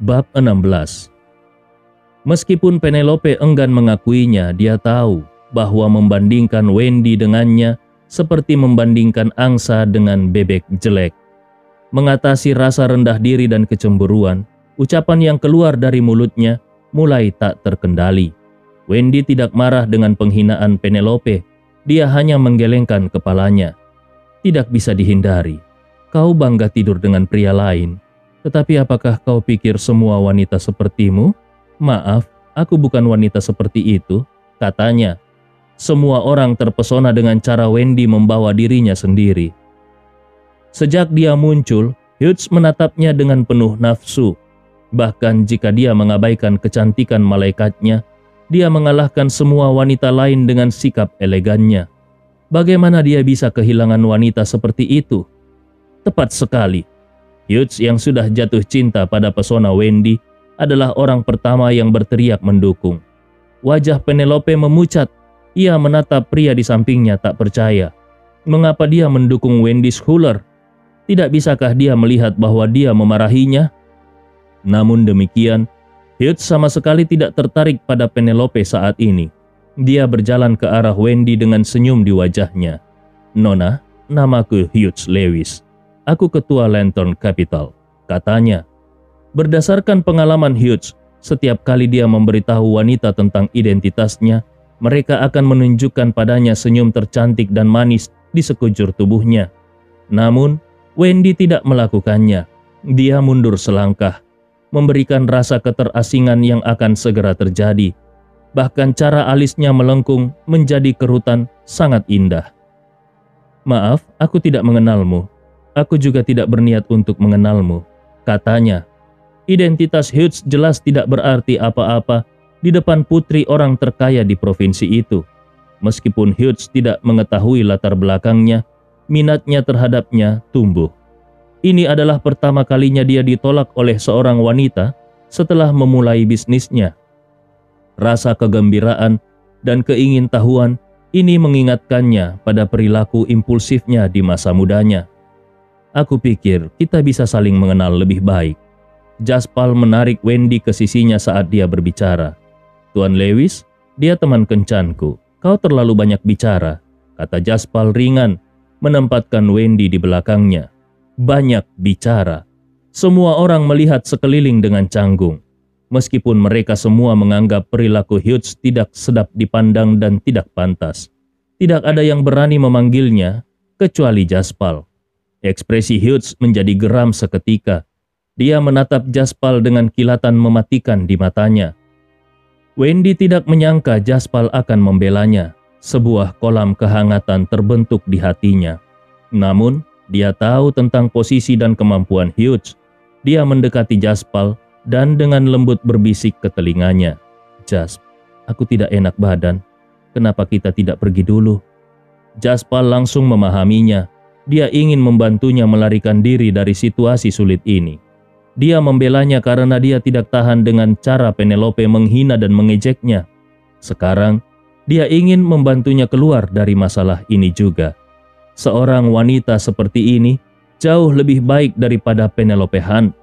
Bab 16. Meskipun Penelope enggan mengakuinya, dia tahu bahwa membandingkan Wendy dengannya seperti membandingkan angsa dengan bebek jelek. Mengatasi rasa rendah diri dan kecemburuan, ucapan yang keluar dari mulutnya mulai tak terkendali. Wendy tidak marah dengan penghinaan Penelope, dia hanya menggelengkan kepalanya. Tidak bisa dihindari, kau bangga tidur dengan pria lain. Tetapi apakah kau pikir semua wanita sepertimu? Maaf, aku bukan wanita seperti itu, katanya. Semua orang terpesona dengan cara Wendy membawa dirinya sendiri. Sejak dia muncul, Hughes menatapnya dengan penuh nafsu. Bahkan jika dia mengabaikan kecantikan malaikatnya, dia mengalahkan semua wanita lain dengan sikap elegannya. Bagaimana dia bisa kehilangan wanita seperti itu? Tepat sekali. Hughes yang sudah jatuh cinta pada pesona Wendy adalah orang pertama yang berteriak mendukung. Wajah Penelope memucat. Ia menatap pria di sampingnya tak percaya. Mengapa dia mendukung Wendy Schuler? Tidak bisakah dia melihat bahwa dia memarahinya? Namun demikian, Hughes sama sekali tidak tertarik pada Penelope saat ini. Dia berjalan ke arah Wendy dengan senyum di wajahnya. "Nona, namaku Hughes Lewis. Aku ketua Lantern Capital," katanya. Berdasarkan pengalaman Hughes, setiap kali dia memberitahu wanita tentang identitasnya, mereka akan menunjukkan padanya senyum tercantik dan manis di sekujur tubuhnya. Namun, Wendy tidak melakukannya. Dia mundur selangkah, memberikan rasa keterasingan yang akan segera terjadi. Bahkan cara alisnya melengkung menjadi kerutan sangat indah. "Maaf, aku tidak mengenalmu. Aku juga tidak berniat untuk mengenalmu," katanya. Identitas Hughes jelas tidak berarti apa-apa di depan putri orang terkaya di provinsi itu. Meskipun Hughes tidak mengetahui latar belakangnya, minatnya terhadapnya tumbuh. Ini adalah pertama kalinya dia ditolak oleh seorang wanita setelah memulai bisnisnya. Rasa kegembiraan dan keingintahuan ini mengingatkannya pada perilaku impulsifnya di masa mudanya. "Aku pikir kita bisa saling mengenal lebih baik." Jaspal menarik Wendy ke sisinya saat dia berbicara. "Tuan Lewis, dia teman kencanku. Kau terlalu banyak bicara," kata Jaspal ringan, menempatkan Wendy di belakangnya. Banyak bicara. Semua orang melihat sekeliling dengan canggung. Meskipun mereka semua menganggap perilaku Hughes tidak sedap dipandang dan tidak pantas. Tidak ada yang berani memanggilnya, kecuali Jaspal. Ekspresi Hughes menjadi geram seketika. Dia menatap Jaspal dengan kilatan mematikan di matanya. Wendy tidak menyangka Jaspal akan membelanya. Sebuah kolam kehangatan terbentuk di hatinya. Namun, dia tahu tentang posisi dan kemampuan Hughes. Dia mendekati Jaspal dan dengan lembut berbisik ke telinganya. "Jasp, aku tidak enak badan. Kenapa kita tidak pergi dulu?" Jaspal langsung memahaminya. Dia ingin membantunya melarikan diri dari situasi sulit ini. Dia membelanya karena dia tidak tahan dengan cara Penelope menghina dan mengejeknya. Sekarang, dia ingin membantunya keluar dari masalah ini juga. Seorang wanita seperti ini jauh lebih baik daripada Penelope Hunt.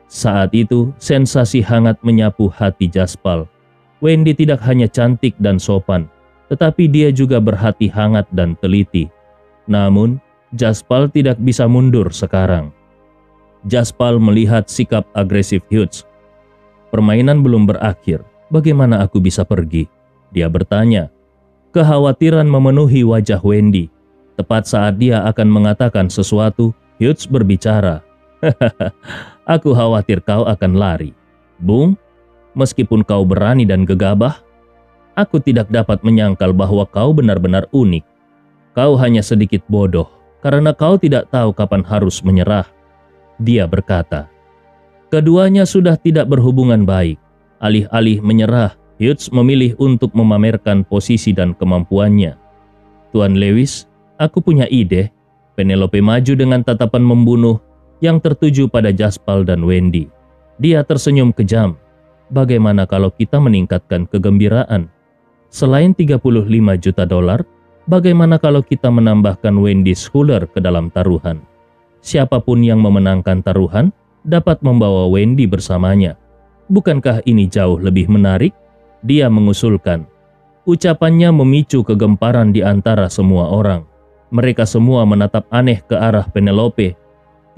Saat itu, sensasi hangat menyapu hati Jaspal. Wendy tidak hanya cantik dan sopan, tetapi dia juga berhati hangat dan teliti. Namun, Jaspal tidak bisa mundur sekarang. Jaspal melihat sikap agresif Hughes. "Permainan belum berakhir, bagaimana aku bisa pergi?" dia bertanya. Kekhawatiran memenuhi wajah Wendy. Tepat saat dia akan mengatakan sesuatu, Hughes berbicara. "Aku khawatir kau akan lari. Bung, meskipun kau berani dan gegabah, aku tidak dapat menyangkal bahwa kau benar-benar unik. Kau hanya sedikit bodoh karena kau tidak tahu kapan harus menyerah," dia berkata. Keduanya sudah tidak berhubungan baik. Alih-alih menyerah, Hughes memilih untuk memamerkan posisi dan kemampuannya. "Tuan Lewis, aku punya ide." Penelope maju dengan tatapan membunuh yang tertuju pada Jaspal dan Wendy. Dia tersenyum kejam. "Bagaimana kalau kita meningkatkan kegembiraan? Selain $35 juta, bagaimana kalau kita menambahkan Wendy Schuler ke dalam taruhan? Siapapun yang memenangkan taruhan dapat membawa Wendy bersamanya. Bukankah ini jauh lebih menarik? Dia mengusulkan. Ucapannya memicu kegemparan di antara semua orang. Mereka semua menatap aneh ke arah Penelope.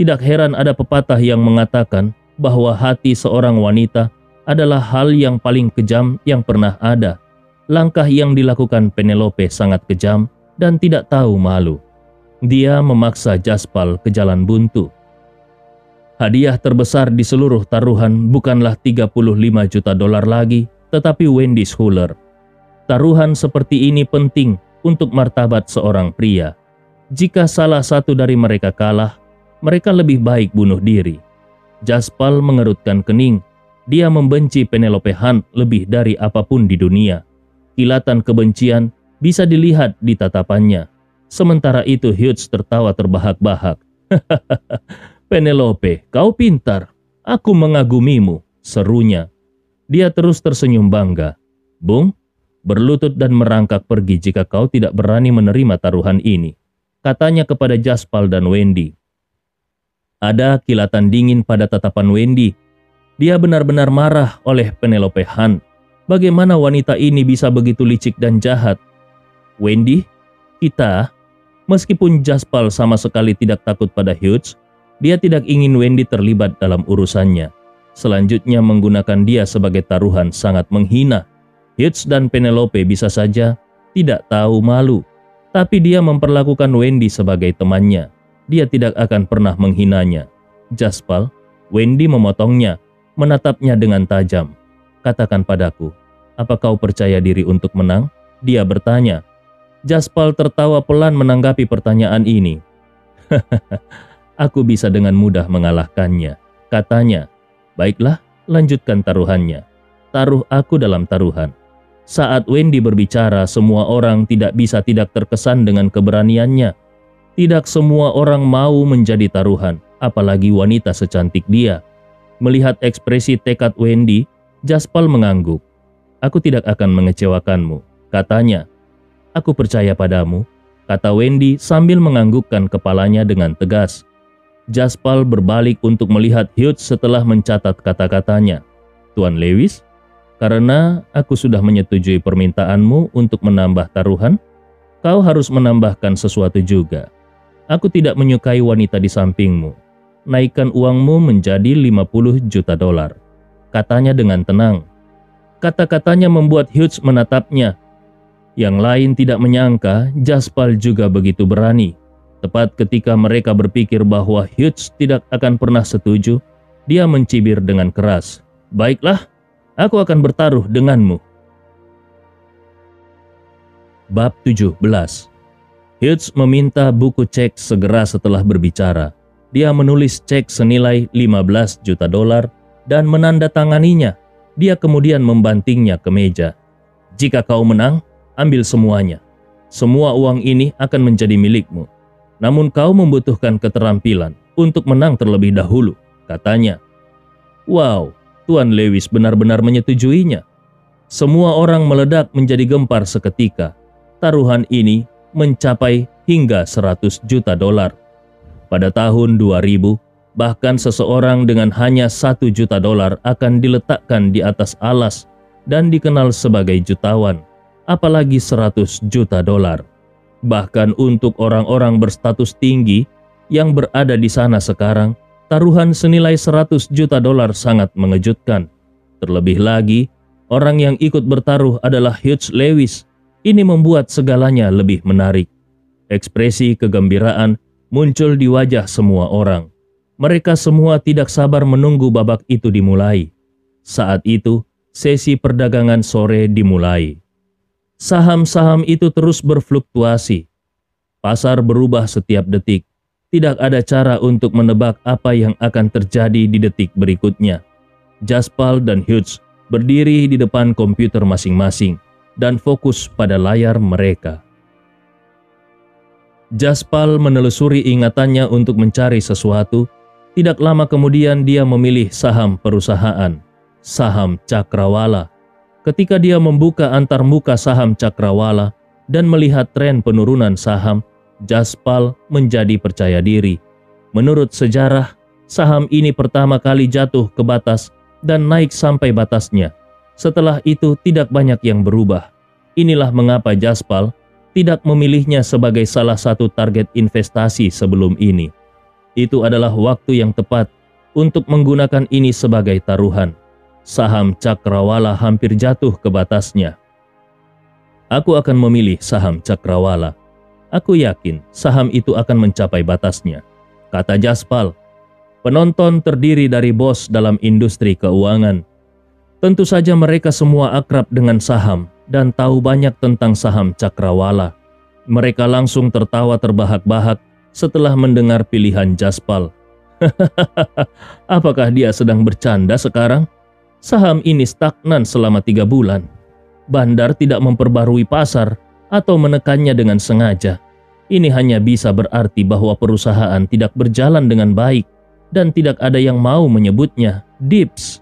Tidak heran ada pepatah yang mengatakan bahwa hati seorang wanita adalah hal yang paling kejam yang pernah ada. Langkah yang dilakukan Penelope sangat kejam dan tidak tahu malu. Dia memaksa Jaspal ke jalan buntu. Hadiah terbesar di seluruh taruhan bukanlah 35 juta dolar lagi, tetapi Wendy Schuller. Taruhan seperti ini penting untuk martabat seorang pria. Jika salah satu dari mereka kalah, mereka lebih baik bunuh diri. Jaspal mengerutkan kening. Dia membenci Penelope Hunt lebih dari apapun di dunia. Kilatan kebencian bisa dilihat di tatapannya. Sementara itu Hughes tertawa terbahak-bahak. Penelope, kau pintar. Aku mengagumimu, serunya. Dia terus tersenyum bangga. Bung, berlutut dan merangkak pergi jika kau tidak berani menerima taruhan ini, katanya kepada Jaspal dan Wendy. Ada kilatan dingin pada tatapan Wendy. Dia benar-benar marah oleh Penelope Hunt. Bagaimana wanita ini bisa begitu licik dan jahat? Wendy, kita... Meskipun Jaspal sama sekali tidak takut pada Hughes, dia tidak ingin Wendy terlibat dalam urusannya. Selanjutnya menggunakan dia sebagai taruhan sangat menghina. Hughes dan Penelope bisa saja tidak tahu malu, tapi dia memperlakukan Wendy sebagai temannya. Dia tidak akan pernah menghinanya. Jaspal, Wendy memotongnya, menatapnya dengan tajam. Katakan padaku, apa kau percaya diri untuk menang? Dia bertanya. Jaspal tertawa pelan menanggapi pertanyaan ini. Aku bisa dengan mudah mengalahkannya, katanya. Baiklah, lanjutkan taruhannya. Taruh aku dalam taruhan. Saat Wendy berbicara, semua orang tidak bisa tidak terkesan dengan keberaniannya. Tidak semua orang mau menjadi taruhan, apalagi wanita secantik dia. Melihat ekspresi tekad Wendy, Jaspal mengangguk. Aku tidak akan mengecewakanmu, katanya. Aku percaya padamu, kata Wendy sambil menganggukkan kepalanya dengan tegas. Jaspal berbalik untuk melihat Hughes setelah mencatat kata-katanya. Tuan Lewis, karena aku sudah menyetujui permintaanmu untuk menambah taruhan, kau harus menambahkan sesuatu juga. Aku tidak menyukai wanita di sampingmu. Naikkan uangmu menjadi 50 juta dolar, katanya dengan tenang. Kata-katanya membuat Hughes menatapnya. Yang lain tidak menyangka Jaspal juga begitu berani. Tepat ketika mereka berpikir bahwa Hughes tidak akan pernah setuju, dia mencibir dengan keras. Baiklah, aku akan bertaruh denganmu. Bab 17. Hughes meminta buku cek segera setelah berbicara. Dia menulis cek senilai 15 juta dolar dan menandatanganinya. Dia kemudian membantingnya ke meja. Jika kau menang, ambil semuanya. Semua uang ini akan menjadi milikmu. Namun kau membutuhkan keterampilan untuk menang terlebih dahulu, katanya. Wow, Tuan Lewis benar-benar menyetujuinya. Semua orang meledak menjadi gempar seketika. Taruhan ini mencapai hingga 100 juta dolar. Pada tahun 2000, bahkan seseorang dengan hanya 1 juta dolar akan diletakkan di atas alas dan dikenal sebagai jutawan. Apalagi 100 juta dolar. Bahkan untuk orang-orang berstatus tinggi yang berada di sana sekarang, taruhan senilai 100 juta dolar sangat mengejutkan. Terlebih lagi, orang yang ikut bertaruh adalah Hughes Lewis. Ini membuat segalanya lebih menarik. Ekspresi kegembiraan muncul di wajah semua orang. Mereka semua tidak sabar menunggu babak itu dimulai. Saat itu, sesi perdagangan sore dimulai. Saham-saham itu terus berfluktuasi. Pasar berubah setiap detik. Tidak ada cara untuk menebak apa yang akan terjadi di detik berikutnya. Jaspal dan Hughes berdiri di depan komputer masing-masing dan fokus pada layar mereka. Jaspal menelusuri ingatannya untuk mencari sesuatu. Tidak lama kemudian dia memilih saham perusahaan, saham Cakrawala. Ketika dia membuka antarmuka saham Cakrawala dan melihat tren penurunan saham, Jaspal menjadi percaya diri. Menurut sejarah, saham ini pertama kali jatuh ke batas dan naik sampai batasnya. Setelah itu tidak banyak yang berubah. Inilah mengapa Jaspal tidak memilihnya sebagai salah satu target investasi sebelum ini. Itu adalah waktu yang tepat untuk menggunakan ini sebagai taruhan. Saham Cakrawala hampir jatuh ke batasnya. Aku akan memilih saham Cakrawala. Aku yakin saham itu akan mencapai batasnya, kata Jaspal. Penonton terdiri dari bos dalam industri keuangan. Tentu saja mereka semua akrab dengan saham dan tahu banyak tentang saham Cakrawala. Mereka langsung tertawa terbahak-bahak setelah mendengar pilihan Jaspal. Apakah dia sedang bercanda sekarang? Saham ini stagnan selama 3 bulan. Bandar tidak memperbarui pasar atau menekannya dengan sengaja. Ini hanya bisa berarti bahwa perusahaan tidak berjalan dengan baik dan tidak ada yang mau menyebutnya dips.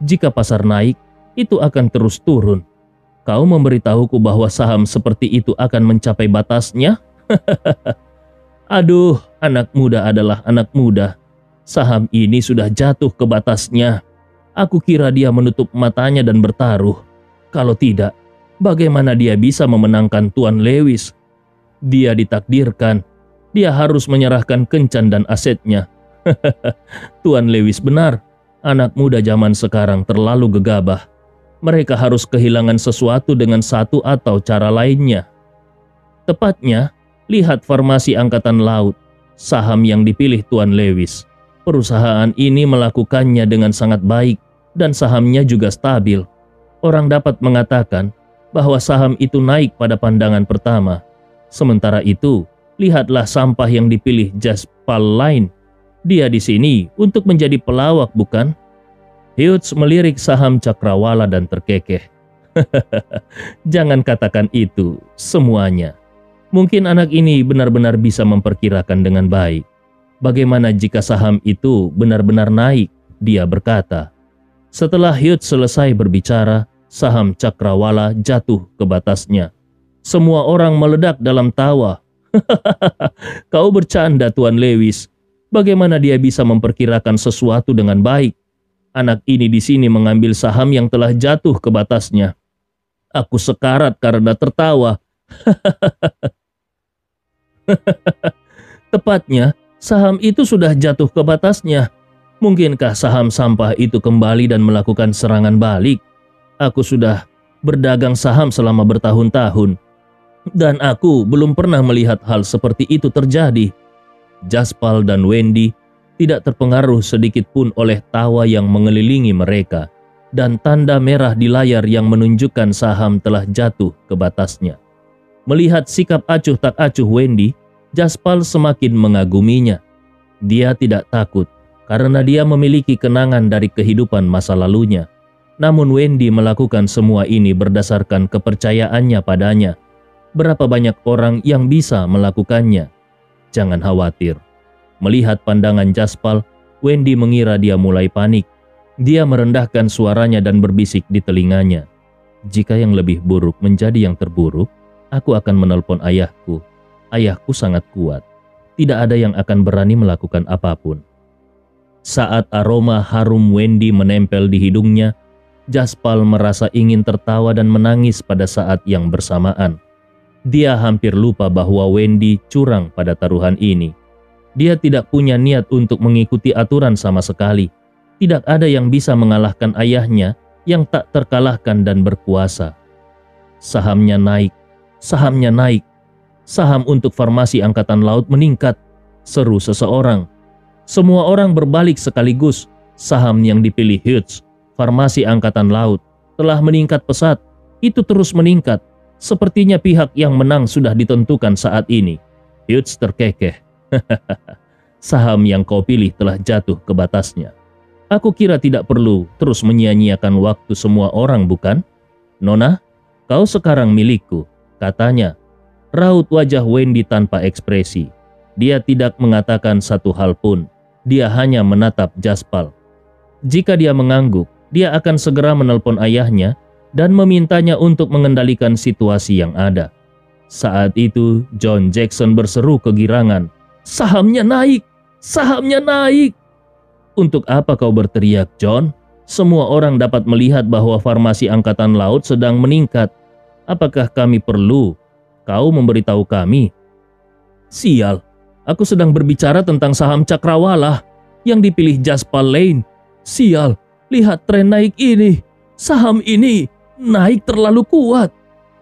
Jika pasar naik, itu akan terus turun. Kau memberitahuku bahwa saham seperti itu akan mencapai batasnya? Aduh, anak muda adalah anak muda. Saham ini sudah jatuh ke batasnya. Aku kira dia menutup matanya dan bertaruh. Kalau tidak, bagaimana dia bisa memenangkan Tuan Lewis? Dia ditakdirkan. Dia harus menyerahkan kencan dan asetnya. Tuan Lewis benar. Anak muda zaman sekarang terlalu gegabah. Mereka harus kehilangan sesuatu dengan satu atau cara lainnya. Tepatnya, lihat Farmasi Angkatan Laut, saham yang dipilih Tuan Lewis. Perusahaan ini melakukannya dengan sangat baik dan sahamnya juga stabil. Orang dapat mengatakan bahwa saham itu naik pada pandangan pertama. Sementara itu, lihatlah sampah yang dipilih Jaspal lain. Dia di sini untuk menjadi pelawak, bukan? Hughes melirik saham Cakrawala dan terkekeh. Jangan katakan itu semuanya. Mungkin anak ini benar-benar bisa memperkirakan dengan baik. Bagaimana jika saham itu benar-benar naik? Dia berkata. Setelah Hughes selesai berbicara, saham Cakrawala jatuh ke batasnya. Semua orang meledak dalam tawa. Kau bercanda, Tuan Lewis. Bagaimana dia bisa memperkirakan sesuatu dengan baik? Anak ini di sini mengambil saham yang telah jatuh ke batasnya. Aku sekarat karena tertawa. Tepatnya, saham itu sudah jatuh ke batasnya. Mungkinkah saham sampah itu kembali dan melakukan serangan balik? Aku sudah berdagang saham selama bertahun-tahun. Dan aku belum pernah melihat hal seperti itu terjadi. Jaspal dan Wendy tidak terpengaruh sedikit pun oleh tawa yang mengelilingi mereka dan tanda merah di layar yang menunjukkan saham telah jatuh ke batasnya. Melihat sikap acuh tak acuh Wendy, Jaspal semakin mengaguminya. Dia tidak takut karena dia memiliki kenangan dari kehidupan masa lalunya. Namun Wendy melakukan semua ini berdasarkan kepercayaannya padanya. Berapa banyak orang yang bisa melakukannya? Jangan khawatir. Melihat pandangan Jaspal, Wendy mengira dia mulai panik. Dia merendahkan suaranya dan berbisik di telinganya. Jika yang lebih buruk menjadi yang terburuk, aku akan menelpon ayahku. Ayahku sangat kuat. Tidak ada yang akan berani melakukan apapun. Saat aroma harum Wendy menempel di hidungnya, Jaspal merasa ingin tertawa dan menangis pada saat yang bersamaan. Dia hampir lupa bahwa Wendy curang pada taruhan ini. Dia tidak punya niat untuk mengikuti aturan sama sekali. Tidak ada yang bisa mengalahkan ayahnya yang tak terkalahkan dan berkuasa. Sahamnya naik, sahamnya naik. Saham untuk Farmasi Angkatan Laut meningkat, seru seseorang. Semua orang berbalik sekaligus. Saham yang dipilih Hughes, Farmasi Angkatan Laut, telah meningkat pesat. Itu terus meningkat. Sepertinya pihak yang menang sudah ditentukan saat ini. Hughes terkekeh. Saham yang kau pilih telah jatuh ke batasnya. Aku kira tidak perlu terus menyia-nyiakan waktu semua orang, bukan? Nona, kau sekarang milikku, katanya. Raut wajah Wendy tanpa ekspresi. Dia tidak mengatakan satu hal pun. Dia hanya menatap Jaspal. Jika dia mengangguk, dia akan segera menelpon ayahnya dan memintanya untuk mengendalikan situasi yang ada. Saat itu, John Jackson berseru kegirangan. Sahamnya naik! Sahamnya naik! Untuk apa kau berteriak, John? Semua orang dapat melihat bahwa farmasi Angkatan Laut sedang meningkat. Apakah kami perlu kau memberitahu kami? Sial, aku sedang berbicara tentang saham Cakrawala yang dipilih Jaspal Lane. Sial, lihat tren naik ini. Saham ini naik terlalu kuat.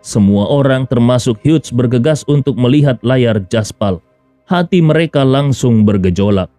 Semua orang termasuk Hughes bergegas untuk melihat layar Jaspal. Hati mereka langsung bergejolak.